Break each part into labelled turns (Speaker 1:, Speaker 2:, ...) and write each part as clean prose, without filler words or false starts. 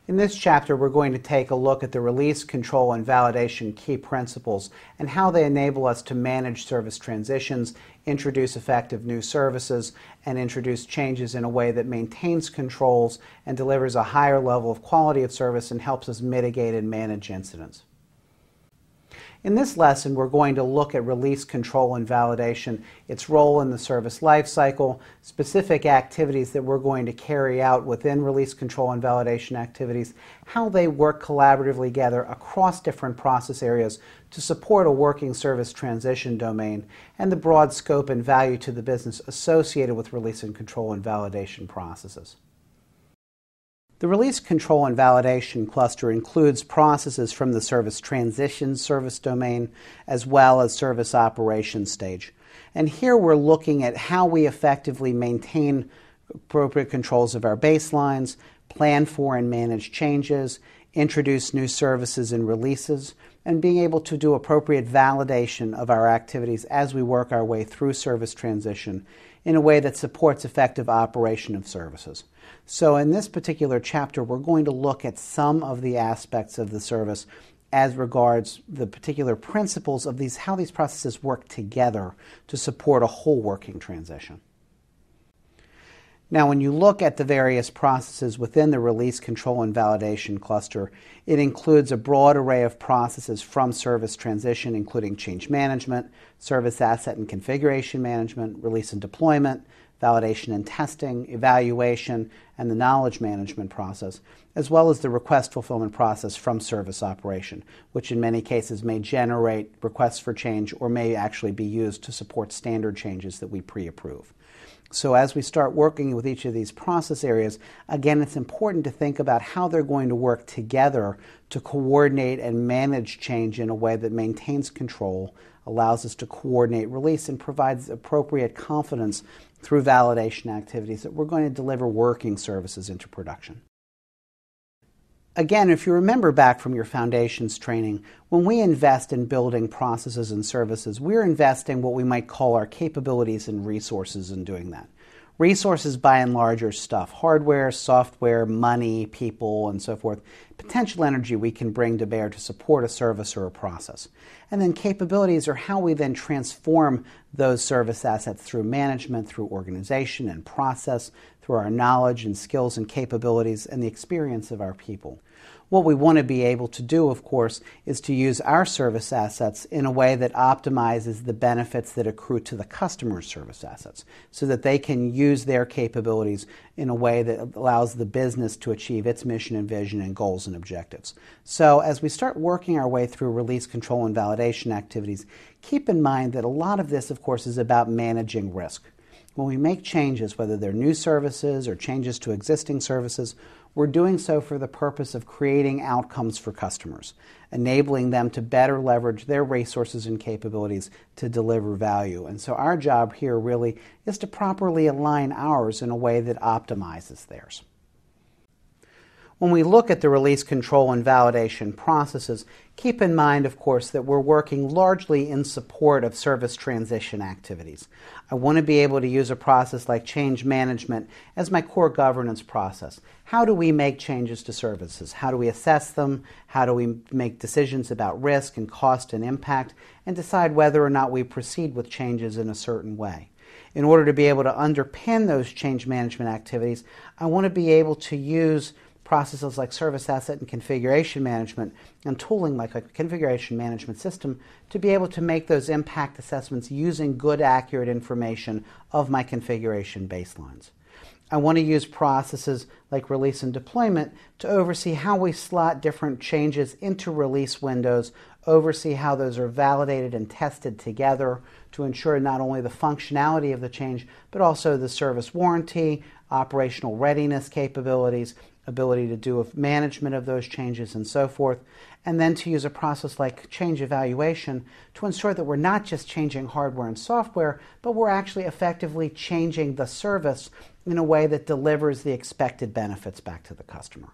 Speaker 1: In this chapter, we're going to take a look at the release, control, and validation key principles and how they enable us to manage service transitions, introduce effective new services, and introduce changes in a way that maintains controls and delivers a higher level of quality of service and helps us mitigate and manage incidents. In this lesson, we're going to look at release, control, and validation, its role in the service lifecycle, specific activities that we're going to carry out within release, control, and validation activities, how they work collaboratively together across different process areas to support a working service transition domain, and the broad scope and value to the business associated with release and control and validation processes. The release, control, and validation cluster includes processes from the service transition service domain as well as service operations stage. And here we're looking at how we effectively maintain appropriate controls of our baselines, plan for and manage changes, introduce new services and releases, and being able to do appropriate validation of our activities as we work our way through service transition in a way that supports effective operation of services. So in this particular chapter, we're going to look at some of the aspects of the service as regards the particular principles of how these processes work together to support a whole working transition. Now, when you look at the various processes within the release, control, and validation cluster, it includes a broad array of processes from service transition, including change management, service asset and configuration management, release and deployment, validation and testing, evaluation, and the knowledge management process, as well as the request fulfillment process from service operation, which in many cases may generate requests for change or may actually be used to support standard changes that we pre-approve. So as we start working with each of these process areas, again, it's important to think about how they're going to work together to coordinate and manage change in a way that maintains control, allows us to coordinate release, and provides appropriate confidence through validation activities that we're going to deliver working services into production. Again, if you remember back from your foundations training, when we invest in building processes and services, we're investing what we might call our capabilities and resources in doing that. Resources, by and large, are stuff: hardware, software, money, people, and so forth. Potential energy we can bring to bear to support a service or a process. And then capabilities are how we then transform those service assets through management, through organization and process, through our knowledge and skills and capabilities and the experience of our people. What we want to be able to do, of course, is to use our service assets in a way that optimizes the benefits that accrue to the customer's service assets so that they can use their capabilities in a way that allows the business to achieve its mission and vision and goals and objectives. So as we start working our way through release, control, and validation activities, keep in mind that a lot of this, of course, is about managing risk. When we make changes, whether they're new services or changes to existing services, we're doing so for the purpose of creating outcomes for customers, enabling them to better leverage their resources and capabilities to deliver value. And so our job here really is to properly align ours in a way that optimizes theirs. When we look at the release, control, and validation processes, keep in mind, of course, that we're working largely in support of service transition activities. I want to be able to use a process like change management as my core governance process. How do we make changes to services? How do we assess them? How do we make decisions about risk and cost and impact and decide whether or not we proceed with changes in a certain way? In order to be able to underpin those change management activities, I want to be able to use processes like service asset and configuration management and tooling like a configuration management system to be able to make those impact assessments using good, accurate information of my configuration baselines. I want to use processes like release and deployment to oversee how we slot different changes into release windows, oversee how those are validated and tested together to ensure not only the functionality of the change, but also the service warranty, operational readiness capabilities, ability to do management of those changes and so forth, and then to use a process like change evaluation to ensure that we're not just changing hardware and software, but we're actually effectively changing the service in a way that delivers the expected benefits back to the customer.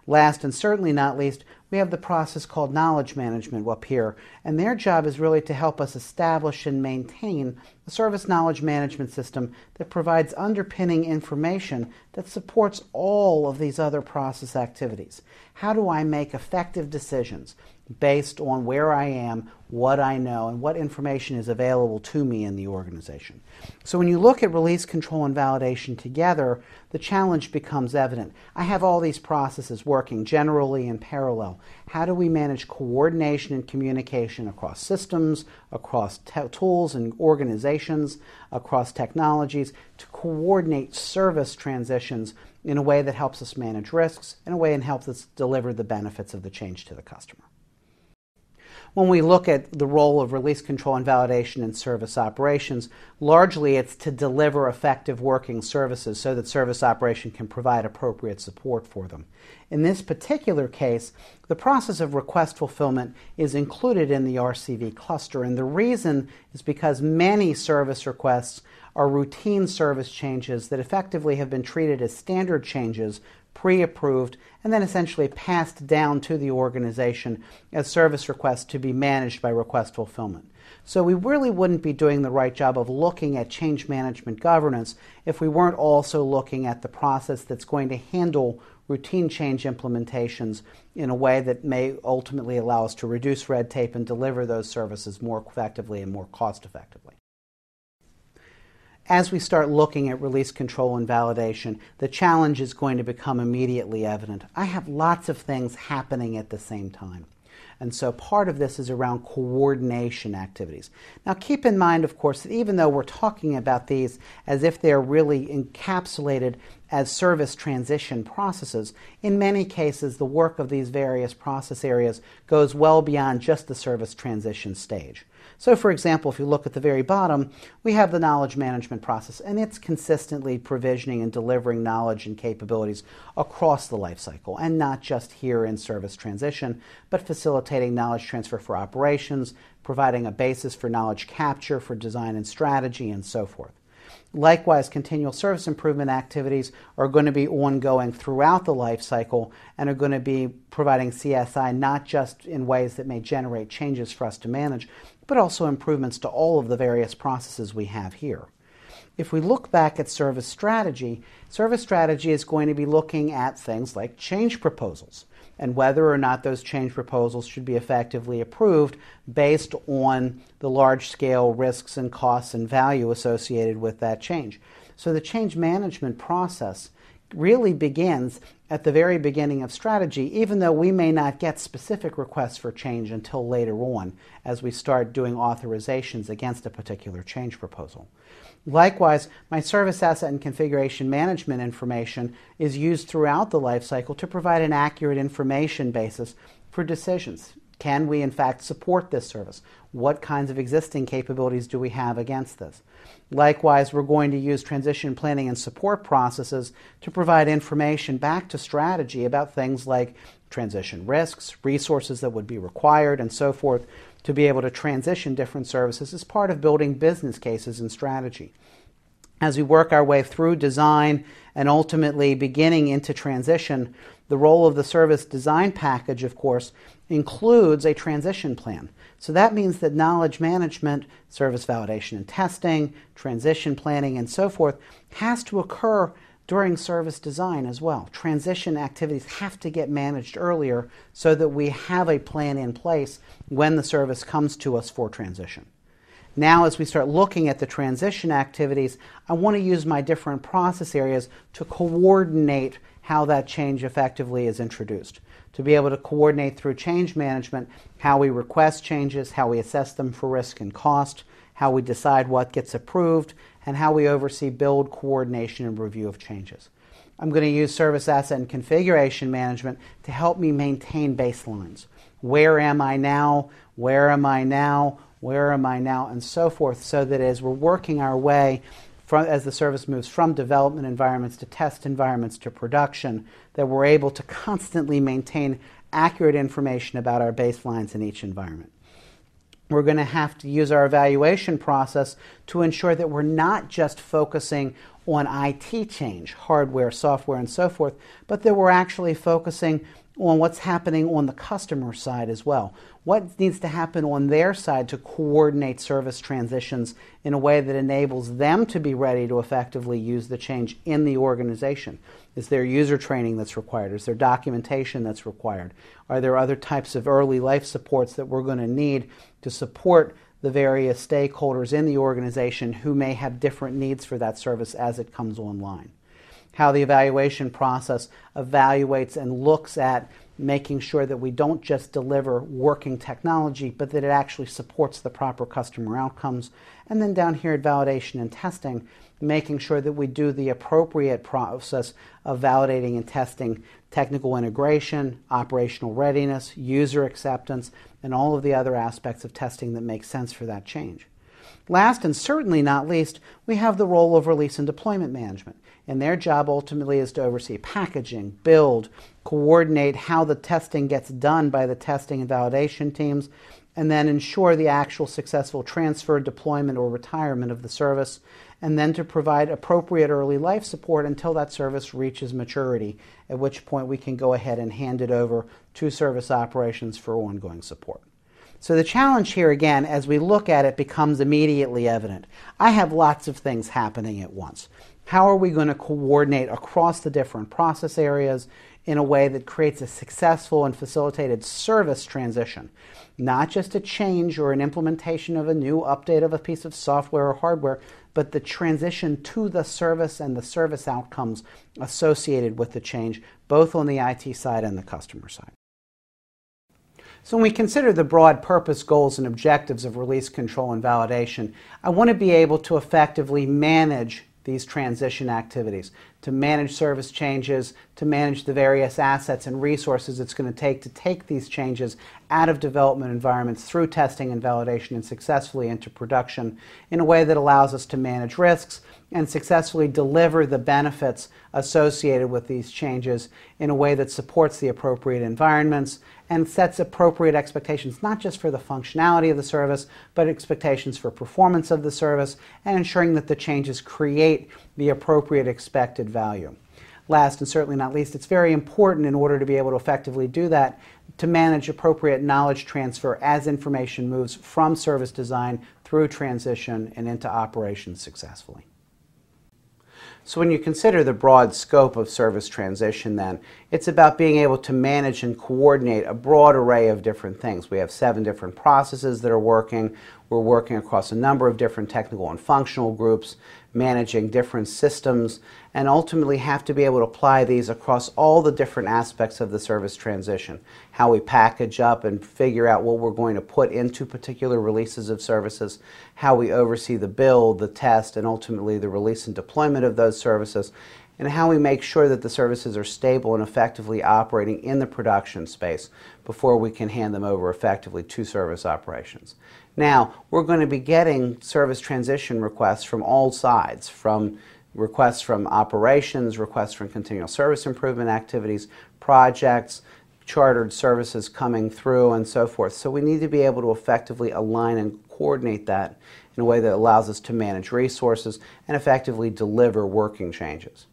Speaker 1: Last and certainly not least, we have the process called knowledge management up here, and their job is really to help us establish and maintain a service knowledge management system that provides underpinning information that supports all of these other process activities. How do I make effective decisions based on where I am, what I know, and what information is available to me in the organization? So when you look at release control and validation together, the challenge becomes evident. I have all these processes working generally in parallel. How do we manage coordination and communication across systems, across tools and organizations, across technologies, to coordinate service transitions in a way that helps us manage risks, in a way that helps us deliver the benefits of the change to the customer? When we look at the role of release control and validation in service operations, largely it's to deliver effective working services so that service operation can provide appropriate support for them. In this particular case, the process of request fulfillment is included in the RCV cluster, and the reason is because many service requests are routine service changes that effectively have been treated as standard changes, pre-approved, and then essentially passed down to the organization as service requests to be managed by request fulfillment. So we really wouldn't be doing the right job of looking at change management governance if we weren't also looking at the process that's going to handle routine change implementations in a way that may ultimately allow us to reduce red tape and deliver those services more effectively and more cost effectively. As we start looking at release control and validation, the challenge is going to become immediately evident. I have lots of things happening at the same time. And so part of this is around coordination activities. Now keep in mind, of course, that even though we're talking about these as if they're really encapsulated as service transition processes, in many cases the work of these various process areas goes well beyond just the service transition stage. So for example, if you look at the very bottom, we have the knowledge management process, and it's consistently provisioning and delivering knowledge and capabilities across the life cycle, and not just here in service transition, but facilitating knowledge transfer for operations, providing a basis for knowledge capture for design and strategy, and so forth. Likewise, continual service improvement activities are going to be ongoing throughout the life cycle and are going to be providing CSI not just in ways that may generate changes for us to manage, but also improvements to all of the various processes we have here. If we look back at service strategy is going to be looking at things like change proposals and whether or not those change proposals should be effectively approved based on the large-scale risks and costs and value associated with that change. So the change management process really begins at the very beginning of strategy, even though we may not get specific requests for change until later on as we start doing authorizations against a particular change proposal. Likewise, my service asset and configuration management information is used throughout the life cycle to provide an accurate information basis for decisions. Can we in fact support this service? What kinds of existing capabilities do we have against this? Likewise, we're going to use transition planning and support processes to provide information back to strategy about things like transition risks, resources that would be required, and so forth, to be able to transition different services as part of building business cases and strategy. As we work our way through design and ultimately beginning into transition, the role of the service design package, of course, includes a transition plan. So that means that knowledge management, service validation and testing, transition planning, and so forth has to occur during service design as well. Transition activities have to get managed earlier so that we have a plan in place when the service comes to us for transition. Now, as we start looking at the transition activities, I want to use my different process areas to coordinate how that change effectively is introduced. To be able to coordinate through change management how we request changes, how we assess them for risk and cost, how we decide what gets approved, and how we oversee build, coordination, and review of changes. I'm going to use service asset and configuration management to help me maintain baselines. Where am I now? Where am I now? Where am I now? And so forth, so that as we're working our way as the service moves from development environments to test environments to production, that we're able to constantly maintain accurate information about our baselines in each environment. We're going to have to use our evaluation process to ensure that we're not just focusing on IT change, hardware, software, and so forth, but that we're actually focusing on what's happening on the customer side as well. What needs to happen on their side to coordinate service transitions in a way that enables them to be ready to effectively use the change in the organization? Is there user training that's required? Is there documentation that's required? Are there other types of early life supports that we're going to need to support the various stakeholders in the organization who may have different needs for that service as it comes online? How the evaluation process evaluates and looks at making sure that we don't just deliver working technology, but that it actually supports the proper customer outcomes. And then down here at validation and testing, making sure that we do the appropriate process of validating and testing technical integration, operational readiness, user acceptance, and all of the other aspects of testing that make sense for that change. Last and certainly not least, we have the role of release and deployment management. And their job ultimately is to oversee packaging, build, coordinate how the testing gets done by the testing and validation teams, and then ensure the actual successful transfer, deployment, or retirement of the service, and then to provide appropriate early life support until that service reaches maturity, at which point we can go ahead and hand it over to service operations for ongoing support. So the challenge here, again, as we look at it, becomes immediately evident. I have lots of things happening at once. How are we going to coordinate across the different process areas in a way that creates a successful and facilitated service transition? Not just a change or an implementation of a new update of a piece of software or hardware, but the transition to the service and the service outcomes associated with the change, both on the IT side and the customer side. So when we consider the broad purpose, goals, and objectives of release control and validation, I want to be able to effectively manage these transition activities, to manage service changes, to manage the various assets and resources it's going to take these changes out of development environments through testing and validation and successfully into production in a way that allows us to manage risks and successfully deliver the benefits associated with these changes in a way that supports the appropriate environments and sets appropriate expectations, not just for the functionality of the service, but expectations for performance of the service and ensuring that the changes create the appropriate expected value. Last and certainly not least, it's very important in order to be able to effectively do that to manage appropriate knowledge transfer as information moves from service design through transition and into operations successfully. So when you consider the broad scope of service transition then, it's about being able to manage and coordinate a broad array of different things. We have 7 different processes that are working. We're working across a number of different technical and functional groups, managing different systems, and ultimately have to be able to apply these across all the different aspects of the service transition. How we package up and figure out what we're going to put into particular releases of services, how we oversee the build, the test, and ultimately the release and deployment of those services, and how we make sure that the services are stable and effectively operating in the production space before we can hand them over effectively to service operations. Now, we're going to be getting service transition requests from all sides, from requests from operations, requests from continual service improvement activities, projects, chartered services coming through, and so forth. So we need to be able to effectively align and coordinate that in a way that allows us to manage resources and effectively deliver working changes.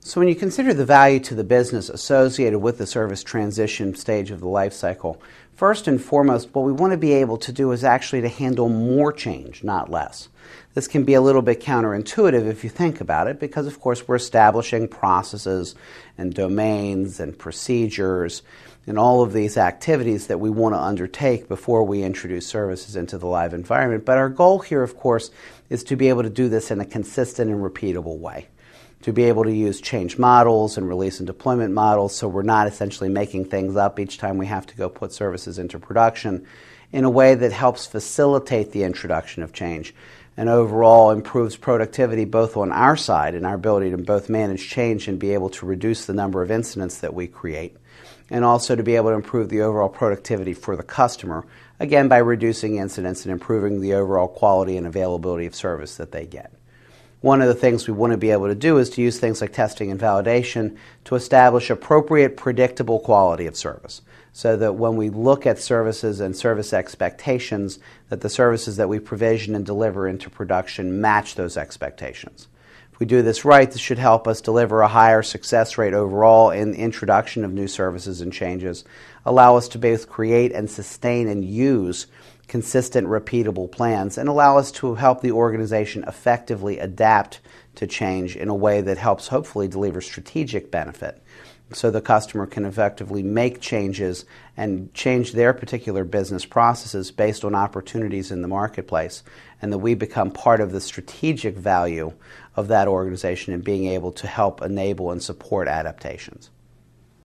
Speaker 1: So when you consider the value to the business associated with the service transition stage of the life cycle, first and foremost, what we want to be able to do is actually to handle more change, not less. This can be a little bit counterintuitive if you think about it, because of course we're establishing processes and domains and procedures and all of these activities that we want to undertake before we introduce services into the live environment. But our goal here, of course, is to be able to do this in a consistent and repeatable way. To be able to use change models and release and deployment models so we're not essentially making things up each time we have to go put services into production in a way that helps facilitate the introduction of change and overall improves productivity both on our side and our ability to both manage change and be able to reduce the number of incidents that we create, and also to be able to improve the overall productivity for the customer, again by reducing incidents and improving the overall quality and availability of service that they get. One of the things we want to be able to do is to use things like testing and validation to establish appropriate, predictable quality of service, so that when we look at services and service expectations, that the services that we provision and deliver into production match those expectations. If we do this right, this should help us deliver a higher success rate overall in the introduction of new services and changes, allow us to both create and sustain and use consistent, repeatable plans, and allow us to help the organization effectively adapt to change in a way that helps hopefully deliver strategic benefit, so the customer can effectively make changes and change their particular business processes based on opportunities in the marketplace, and that we become part of the strategic value of that organization in being able to help enable and support adaptations.